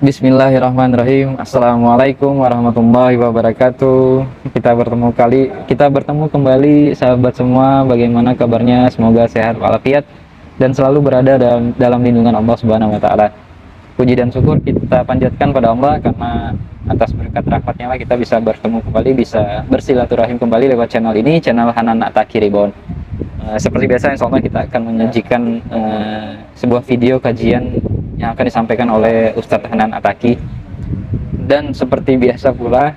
Bismillahirrahmanirrahim. Assalamualaikum warahmatullahi wabarakatuh. Kita bertemu kembali sahabat semua. Bagaimana kabarnya? Semoga sehat walafiat dan selalu berada dalam lindungan Allah Subhanahu wa taala. Puji dan syukur kita panjatkan pada Allah karena atas berkat rahmatnya lah kita bisa bertemu kembali, bisa bersilaturahim kembali lewat channel ini, channel Hanan Ataki Ribon. Seperti biasa, insya Allah kita akan menyajikan sebuah video kajian yang akan disampaikan oleh Ustadz Hanan Ataki. Dan seperti biasa pula,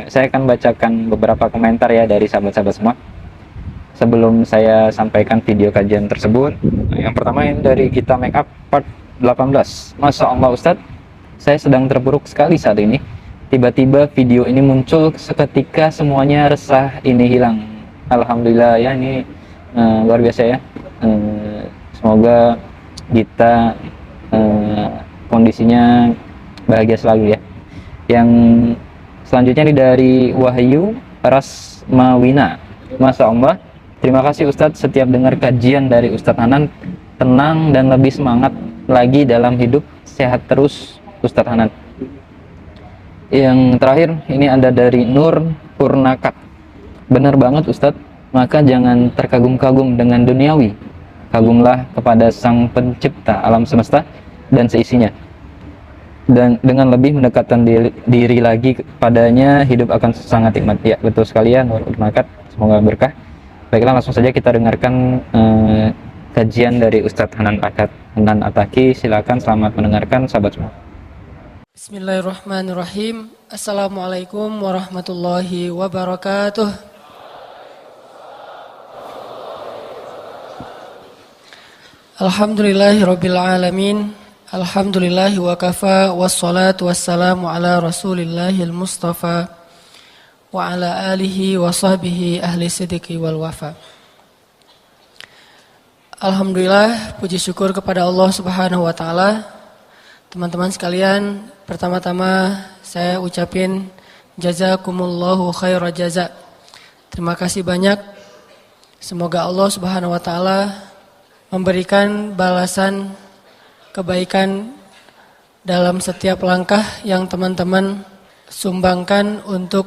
saya akan bacakan beberapa komentar ya dari sahabat-sahabat semua sebelum saya sampaikan video kajian tersebut. Yang pertama ini dari Kita Make Up Part 18. Masya Allah Ustadz, saya sedang terpuruk sekali saat ini. Tiba-tiba video ini muncul seketika, semuanya resah ini hilang. Alhamdulillah ya, ini luar biasa ya. Semoga kita kondisinya bahagia selalu ya. Yang selanjutnya ini dari Wahyu Rasmawina. Masya Allah, terima kasih Ustadz, setiap dengar kajian dari Ustadz Hanan tenang dan lebih semangat lagi dalam hidup. Sehat terus Ustadz Hanan. Yang terakhir ini ada dari Nur Purnaka. Benar banget Ustadz, maka jangan terkagum-kagum dengan duniawi, kagumlah kepada Sang Pencipta alam semesta dan seisinya, dan dengan lebih mendekatkan diri lagi kepadanya, hidup akan sangat nikmat. Ya, betul sekali ya Nur Purnaka, semoga berkah. Baiklah, langsung saja kita dengarkan kajian dari Ustadz Hanan Ataki. Silakan, selamat mendengarkan sahabat semua. Bismillahirrahmanirrahim. Assalamualaikum warahmatullahi wabarakatuh. Alhamdulillahirabbil alamin. Alhamdulillahi wa kafa, wassalatu wassalamu ala Rasulillahil Mustafa wa ala alihi wa sahbihi ahli sidqi wal wafa. Alhamdulillah, puji syukur kepada Allah Subhanahu wa taala. Teman-teman sekalian, pertama-tama saya ucapin jazakumullahu khairal jaza. Terima kasih banyak. Semoga Allah Subhanahu wa taala memberikan balasan kebaikan dalam setiap langkah yang teman-teman sumbangkan untuk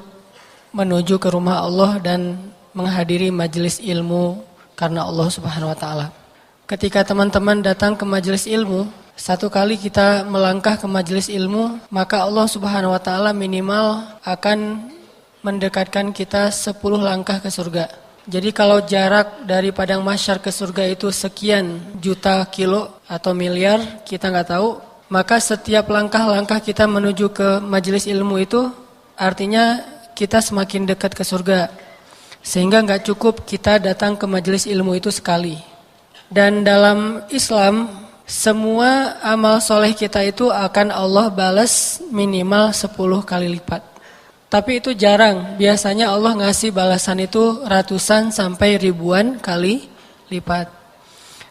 menuju ke rumah Allah dan menghadiri majelis ilmu karena Allah Subhanahu wa taala. Ketika teman-teman datang ke majelis ilmu, satu kali kita melangkah ke majelis ilmu, maka Allah Subhanahu wa taala minimal akan mendekatkan kita 10 langkah ke surga. Jadi kalau jarak dari padang mahsyar ke surga itu sekian juta kilo atau miliar, kita nggak tahu, maka setiap langkah-langkah kita menuju ke majelis ilmu itu artinya kita semakin dekat ke surga. Sehingga nggak cukup kita datang ke majelis ilmu itu sekali. Dan dalam Islam, semua amal soleh kita itu akan Allah balas minimal 10 kali lipat. Tapi itu jarang, biasanya Allah ngasih balasan itu ratusan sampai ribuan kali lipat.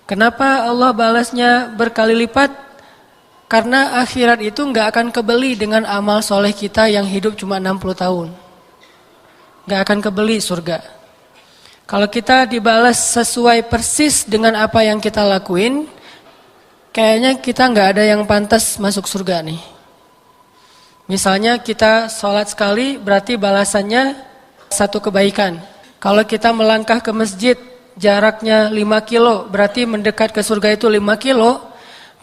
Kenapa Allah balasnya berkali lipat? Karena akhirat itu nggak akan kebeli dengan amal soleh kita yang hidup cuma 60 tahun. Nggak akan kebeli surga. Kalau kita dibalas sesuai persis dengan apa yang kita lakuin, kayaknya kita nggak ada yang pantas masuk surga nih. Misalnya kita sholat sekali berarti balasannya 1 kebaikan. Kalau kita melangkah ke masjid jaraknya 5 kilo berarti mendekat ke surga itu 5 kilo.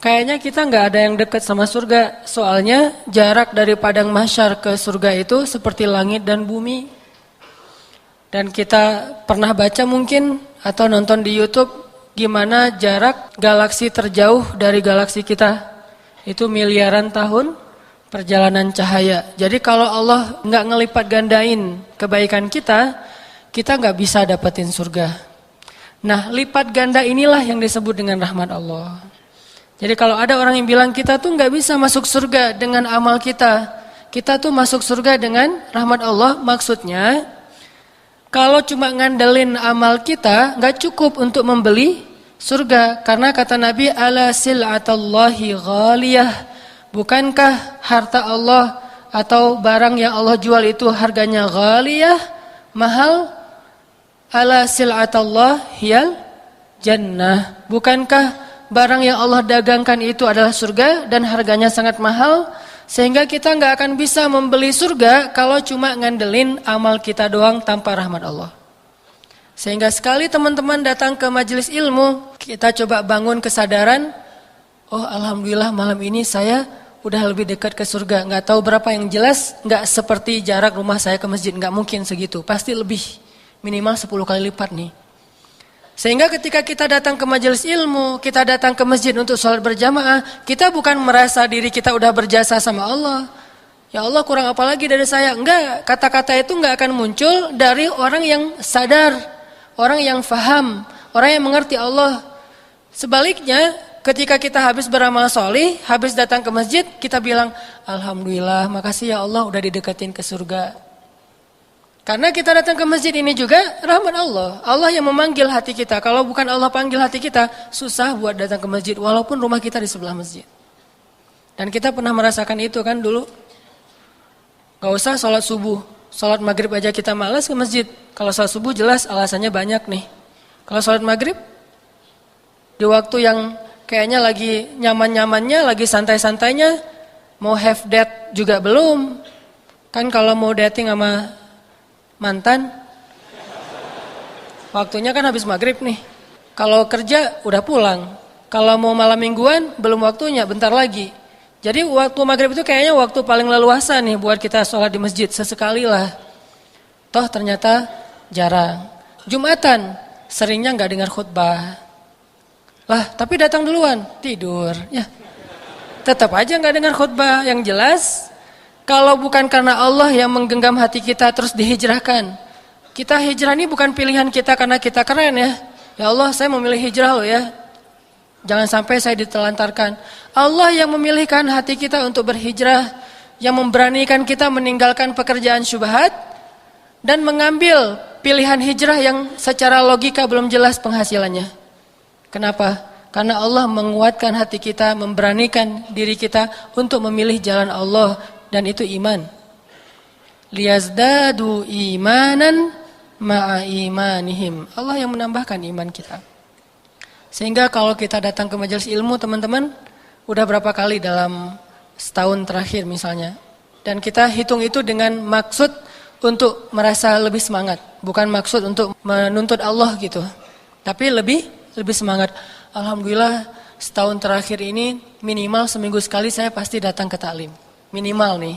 Kayaknya kita nggak ada yang dekat sama surga. Soalnya jarak dari padang mahsyar ke surga itu seperti langit dan bumi. Dan kita pernah baca mungkin atau nonton di YouTube gimana jarak galaksi terjauh dari galaksi kita. Itu miliaran tahun perjalanan cahaya. Jadi kalau Allah nggak ngelipat gandain kebaikan kita nggak bisa dapetin surga. Nah, lipat ganda inilah yang disebut dengan rahmat Allah. Jadi kalau ada orang yang bilang kita tuh nggak bisa masuk surga dengan amal kita tuh masuk surga dengan rahmat Allah, maksudnya kalau cuma ngandelin amal kita nggak cukup untuk membeli surga. Karena kata Nabi, ala sil'atallahi ghaliyah. Bukankah harta Allah atau barang yang Allah jual itu harganya ghaliyah, mahal? Ala sil'atallah hiyal jannah. Bukankah barang yang Allah dagangkan itu adalah surga dan harganya sangat mahal? Sehingga kita nggak akan bisa membeli surga kalau cuma ngandelin amal kita doang tanpa rahmat Allah. Sehingga sekali teman-teman datang ke majelis ilmu, kita coba bangun kesadaran, oh alhamdulillah malam ini saya udah lebih dekat ke surga. Nggak tahu berapa yang jelas, nggak seperti jarak rumah saya ke masjid, nggak mungkin segitu. Pasti lebih, minimal 10 kali lipat nih. Sehingga ketika kita datang ke majelis ilmu, kita datang ke masjid untuk sholat berjamaah, kita bukan merasa diri kita udah berjasa sama Allah. Ya Allah kurang apa lagi dari saya? Enggak, kata-kata itu enggak akan muncul dari orang yang sadar, orang yang faham, orang yang mengerti Allah. Sebaliknya, ketika kita habis beramal solih, habis datang ke masjid, kita bilang, alhamdulillah, makasih ya Allah udah didekatin ke surga. Karena kita datang ke masjid ini juga rahmat Allah. Allah yang memanggil hati kita. Kalau bukan Allah panggil hati kita, susah buat datang ke masjid. Walaupun rumah kita di sebelah masjid. Dan kita pernah merasakan itu kan dulu. Gak usah sholat subuh. Sholat maghrib aja kita malas ke masjid. Kalau sholat subuh jelas alasannya banyak nih. Kalau sholat maghrib, di waktu yang kayaknya lagi nyaman-nyamannya, lagi santai-santainya, mau have date juga belum. Kan kalau mau dating sama mantan, waktunya kan habis maghrib nih. Kalau kerja udah pulang. Kalau mau malam mingguan belum waktunya, bentar lagi. Jadi waktu maghrib itu kayaknya waktu paling leluasa nih buat kita sholat di masjid. Sesekali lah. Toh ternyata jarang. Jumatan seringnya nggak dengar khutbah. Lah tapi datang duluan, tidur. Ya, tetap aja nggak dengar khutbah. Yang jelas, kalau bukan karena Allah yang menggenggam hati kita terus dihijrahkan. Kita hijrah ini bukan pilihan kita karena kita keren ya. Ya Allah saya memilih hijrah loh ya. Jangan sampai saya ditelantarkan. Allah yang memilihkan hati kita untuk berhijrah. Yang memberanikan kita meninggalkan pekerjaan syubhat. Dan mengambil pilihan hijrah yang secara logika belum jelas penghasilannya. Kenapa? Karena Allah menguatkan hati kita. Memberanikan diri kita untuk memilih jalan Allah. Dan itu iman. Liyazdadu imanan ma'a imanihim. Allah yang menambahkan iman kita. Sehingga kalau kita datang ke majelis ilmu teman-teman, udah berapa kali dalam setahun terakhir misalnya. Dan kita hitung itu dengan maksud untuk merasa lebih semangat. Bukan maksud untuk menuntut Allah gitu. Tapi lebih semangat. Alhamdulillah setahun terakhir ini minimal seminggu sekali saya pasti datang ke taklim. Minimal nih.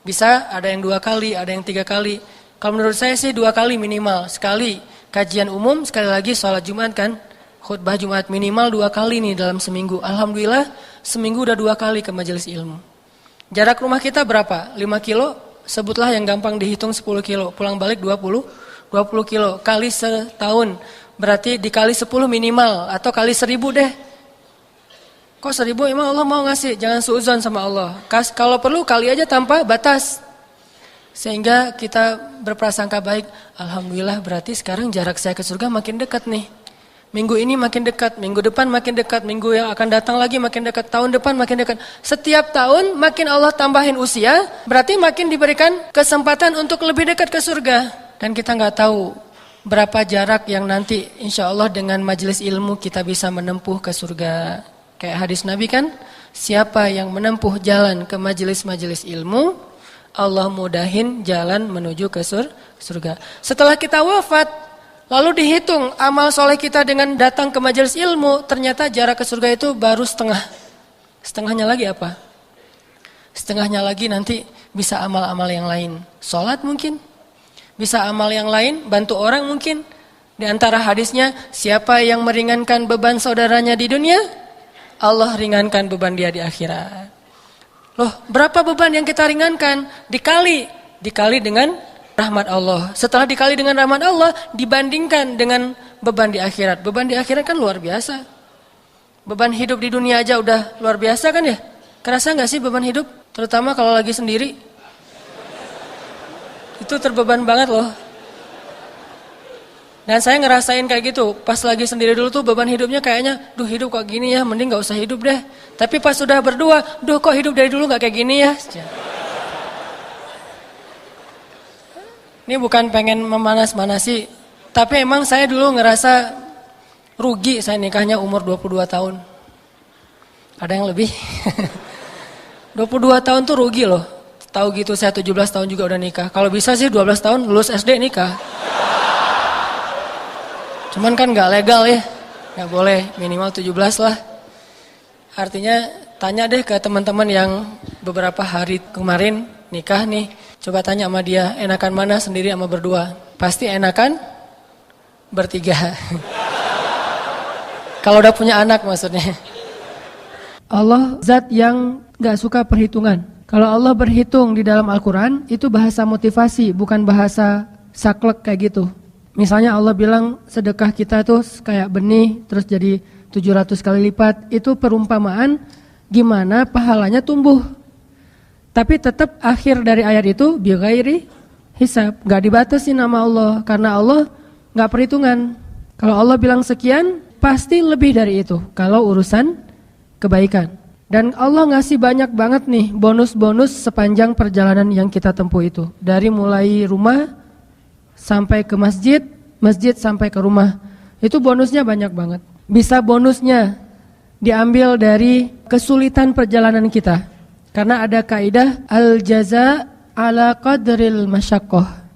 Bisa ada yang 2 kali, ada yang 3 kali. Kalau menurut saya sih 2 kali minimal. Sekali kajian umum, sekali lagi sholat Jumat kan. Khutbah Jumat minimal 2 kali nih dalam seminggu. Alhamdulillah seminggu udah 2 kali ke majelis ilmu. Jarak rumah kita berapa? 5 kilo? Sebutlah yang gampang dihitung 10 kilo. Pulang balik 20 kilo. Kali setahun. Berarti dikali 10 minimal. Atau kali 1000 deh. Kok 1000 emang Allah mau ngasih? Jangan suudzon sama Allah. Kalau perlu kali aja tanpa batas. Sehingga kita berprasangka baik. Alhamdulillah berarti sekarang jarak saya ke surga makin dekat nih. Minggu ini makin dekat, minggu depan makin dekat, minggu yang akan datang lagi makin dekat, tahun depan makin dekat. Setiap tahun makin Allah tambahin usia, berarti makin diberikan kesempatan untuk lebih dekat ke surga. Dan kita nggak tahu berapa jarak yang nanti insya Allah dengan majelis ilmu kita bisa menempuh ke surga. Kayak hadis Nabi kan, siapa yang menempuh jalan ke majelis-majelis ilmu, Allah mudahin jalan menuju ke surga. Setelah kita wafat, lalu dihitung amal soleh kita dengan datang ke majelis ilmu, ternyata jarak ke surga itu baru setengah. Setengahnya lagi apa? Setengahnya lagi nanti bisa amal-amal yang lain. Sholat mungkin, bisa amal yang lain, bantu orang mungkin. Di antara hadisnya, siapa yang meringankan beban saudaranya di dunia, Allah ringankan beban dia di akhirat. Loh, berapa beban yang kita ringankan? Dikali dengan rahmat Allah. Setelah dikali dengan rahmat Allah, dibandingkan dengan beban di akhirat. Beban di akhirat kan luar biasa. Beban hidup di dunia aja udah luar biasa kan ya? Kerasa gak sih beban hidup? Terutama kalau lagi sendiri. Itu terbeban banget loh. Dan saya ngerasain kayak gitu. Pas lagi sendiri dulu tuh beban hidupnya kayaknya, duh hidup kok gini ya, mending gak usah hidup deh. Tapi pas sudah berdua, duh kok hidup dari dulu gak kayak gini ya. Ini bukan pengen memanas-manasi, tapi emang saya dulu ngerasa rugi saya nikahnya umur 22 tahun. Ada yang lebih? 22 tahun tuh rugi loh. Tahu gitu saya 17 tahun juga udah nikah. Kalau bisa sih 12 tahun lulus SD nikah. Cuman kan nggak legal ya. Nggak boleh, minimal 17 lah. Artinya tanya deh ke teman-teman yang beberapa hari kemarin nikah nih. Coba tanya sama dia, enakan mana sendiri sama berdua? Pasti enakan bertiga. Kalau udah punya anak maksudnya. Allah zat yang gak suka perhitungan. Kalau Allah berhitung di dalam Al-Quran, itu bahasa motivasi, bukan bahasa saklek kayak gitu. Misalnya Allah bilang sedekah kita tuh kayak benih, terus jadi 700 kali lipat. Itu perumpamaan gimana pahalanya tumbuh. Tapi tetap akhir dari ayat itu, bighairi hisab. Gak dibatasi nama Allah, karena Allah gak perhitungan. Kalau Allah bilang sekian, pasti lebih dari itu. Kalau urusan kebaikan. Dan Allah ngasih banyak banget nih bonus-bonus sepanjang perjalanan yang kita tempuh itu. Dari mulai rumah sampai ke masjid, masjid sampai ke rumah. Itu bonusnya banyak banget. Bisa bonusnya diambil dari kesulitan perjalanan kita. Karena ada kaidah al-jaza ala qadril masyaqqah.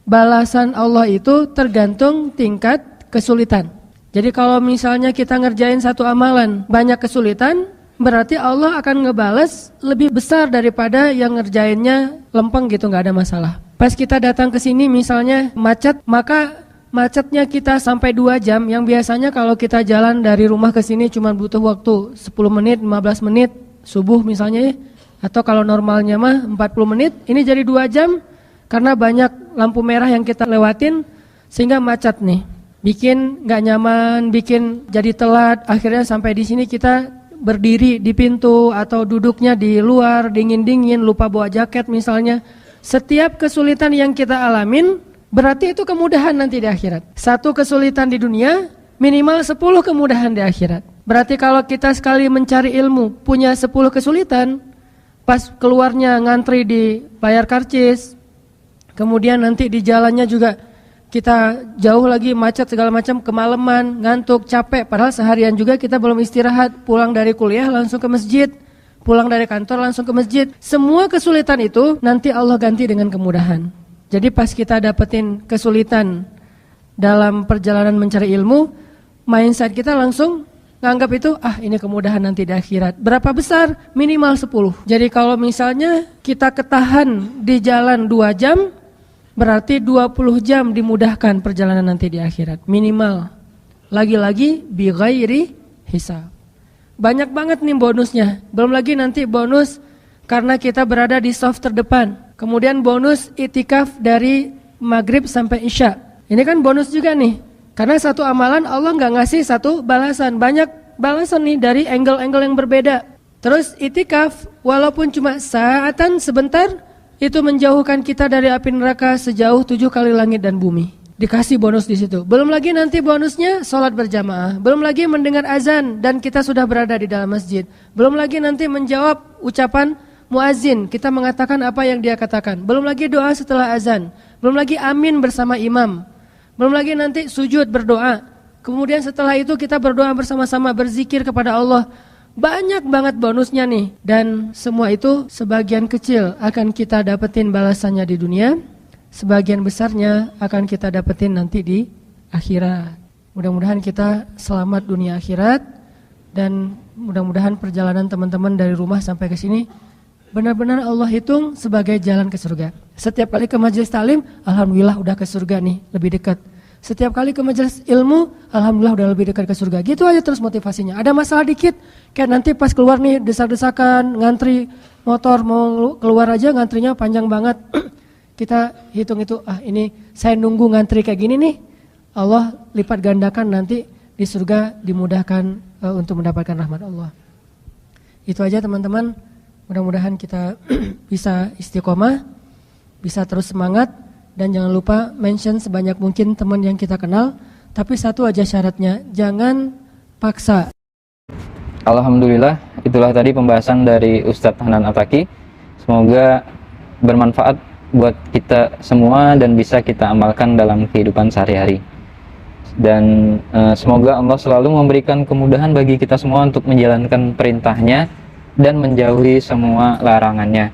Balasan Allah itu tergantung tingkat kesulitan. Jadi kalau misalnya kita ngerjain satu amalan banyak kesulitan, berarti Allah akan ngebales lebih besar daripada yang ngerjainnya lempeng gitu, nggak ada masalah. Pas kita datang ke sini misalnya macet, maka macetnya kita sampai 2 jam, yang biasanya kalau kita jalan dari rumah ke sini cuma butuh waktu 10 menit, 15 menit, subuh misalnya ya, atau kalau normalnya mah 40 menit, ini jadi 2 jam karena banyak lampu merah yang kita lewatin sehingga macet nih. Bikin nggak nyaman, bikin jadi telat, akhirnya sampai di sini kita berdiri di pintu atau duduknya di luar, dingin-dingin, lupa bawa jaket misalnya. Setiap kesulitan yang kita alamin, berarti itu kemudahan nanti di akhirat. Satu kesulitan di dunia, minimal 10 kemudahan di akhirat. Berarti kalau kita sekali mencari ilmu, punya 10 kesulitan, pas keluarnya ngantri di layar karcis, kemudian nanti di jalannya juga kita jauh lagi macet segala macam, kemalaman, ngantuk, capek, padahal seharian juga kita belum istirahat, pulang dari kuliah langsung ke masjid, pulang dari kantor langsung ke masjid. Semua kesulitan itu nanti Allah ganti dengan kemudahan. Jadi pas kita dapetin kesulitan dalam perjalanan mencari ilmu, mindset kita langsung nganggap itu, ini kemudahan nanti di akhirat. Berapa besar? Minimal 10. Jadi kalau misalnya kita ketahan di jalan 2 jam, berarti 20 jam dimudahkan perjalanan nanti di akhirat. Minimal. Lagi-lagi bighairi hisab. Banyak banget nih bonusnya. Belum lagi nanti bonus karena kita berada di saf terdepan. Kemudian bonus itikaf dari maghrib sampai isya. Ini kan bonus juga nih. Karena satu amalan Allah nggak ngasih satu balasan. Banyak balasan nih dari angle-angle yang berbeda. Terus itikaf walaupun cuma saatan sebentar, itu menjauhkan kita dari api neraka sejauh 7 kali langit dan bumi. Dikasih bonus di situ. Belum lagi nanti bonusnya sholat berjamaah. Belum lagi mendengar azan dan kita sudah berada di dalam masjid. Belum lagi nanti menjawab ucapan muazin. Kita mengatakan apa yang dia katakan. Belum lagi doa setelah azan. Belum lagi amin bersama imam. Belum lagi nanti sujud berdoa. Kemudian setelah itu kita berdoa bersama-sama, berzikir kepada Allah. Banyak banget bonusnya nih. Dan semua itu sebagian kecil akan kita dapetin balasannya di dunia, sebagian besarnya akan kita dapetin nanti di akhirat. Mudah-mudahan kita selamat dunia akhirat, dan mudah-mudahan perjalanan teman-teman dari rumah sampai ke sini benar-benar Allah hitung sebagai jalan ke surga. Setiap kali ke majelis taklim, alhamdulillah udah ke surga nih, lebih dekat. Setiap kali ke majelis ilmu, alhamdulillah udah lebih dekat ke surga. Gitu aja terus motivasinya. Ada masalah dikit, kayak nanti pas keluar nih desak-desakan, ngantri motor mau keluar aja ngantrinya panjang banget. Kita hitung itu, ini saya nunggu ngantri kayak gini nih, Allah lipat gandakan nanti di surga, dimudahkan untuk mendapatkan rahmat Allah. Itu aja teman-teman. Mudah-mudahan kita bisa istiqomah, bisa terus semangat. Dan jangan lupa mention sebanyak mungkin teman yang kita kenal. Tapi satu aja syaratnya, jangan paksa. Alhamdulillah, itulah tadi pembahasan dari Ustadz Hanan Ataki. Semoga bermanfaat buat kita semua dan bisa kita amalkan dalam kehidupan sehari-hari. Dan semoga Allah selalu memberikan kemudahan bagi kita semua untuk menjalankan perintahnya dan menjauhi semua larangannya.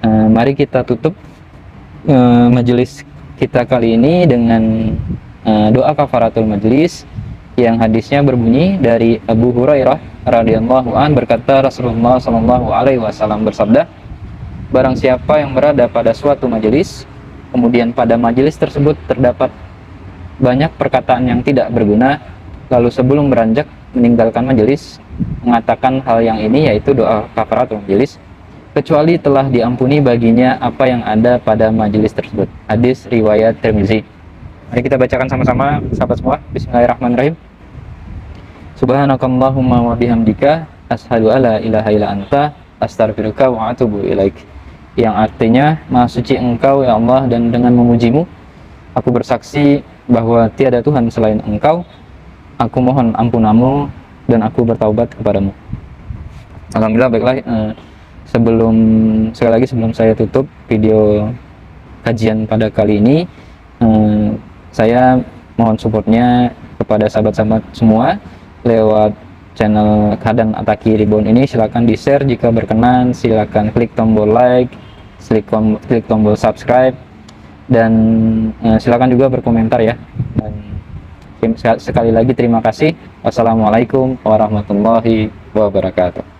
Mari kita tutup majelis kita kali ini dengan doa kafaratul majelis yang hadisnya berbunyi dari Abu Hurairah radhiyallahu an, berkata Rasulullah Shallallahu alaihi wasallam bersabda, barang siapa yang berada pada suatu majelis, kemudian pada majelis tersebut terdapat banyak perkataan yang tidak berguna, lalu sebelum beranjak meninggalkan majelis mengatakan hal yang ini, yaitu doa kafaratul majelis, kecuali telah diampuni baginya apa yang ada pada majelis tersebut. Hadis riwayat Tirmizi. Mari kita bacakan sama-sama, sahabat semua. Bismillahirrahmanirrahim. Subhanakallahumma wa bihamdika asyhadu alla ilaha illa anta astaghfiruka wa atubu ilaik. Yang artinya, Maha suci Engkau ya Allah, dan dengan memujimu aku bersaksi bahwa tiada Tuhan selain Engkau. Aku mohon ampunamu dan aku bertaubat kepadamu. Alhamdulillah. Baiklah, sekali lagi sebelum saya tutup video kajian pada kali ini, saya mohon supportnya kepada sahabat-sahabat semua lewat channel Kadan Ataki Reborn ini. Silakan di share jika berkenan, silakan klik tombol like, klik tombol subscribe, dan silakan juga berkomentar ya. Dan sekali lagi terima kasih. Wassalamualaikum warahmatullahi wabarakatuh.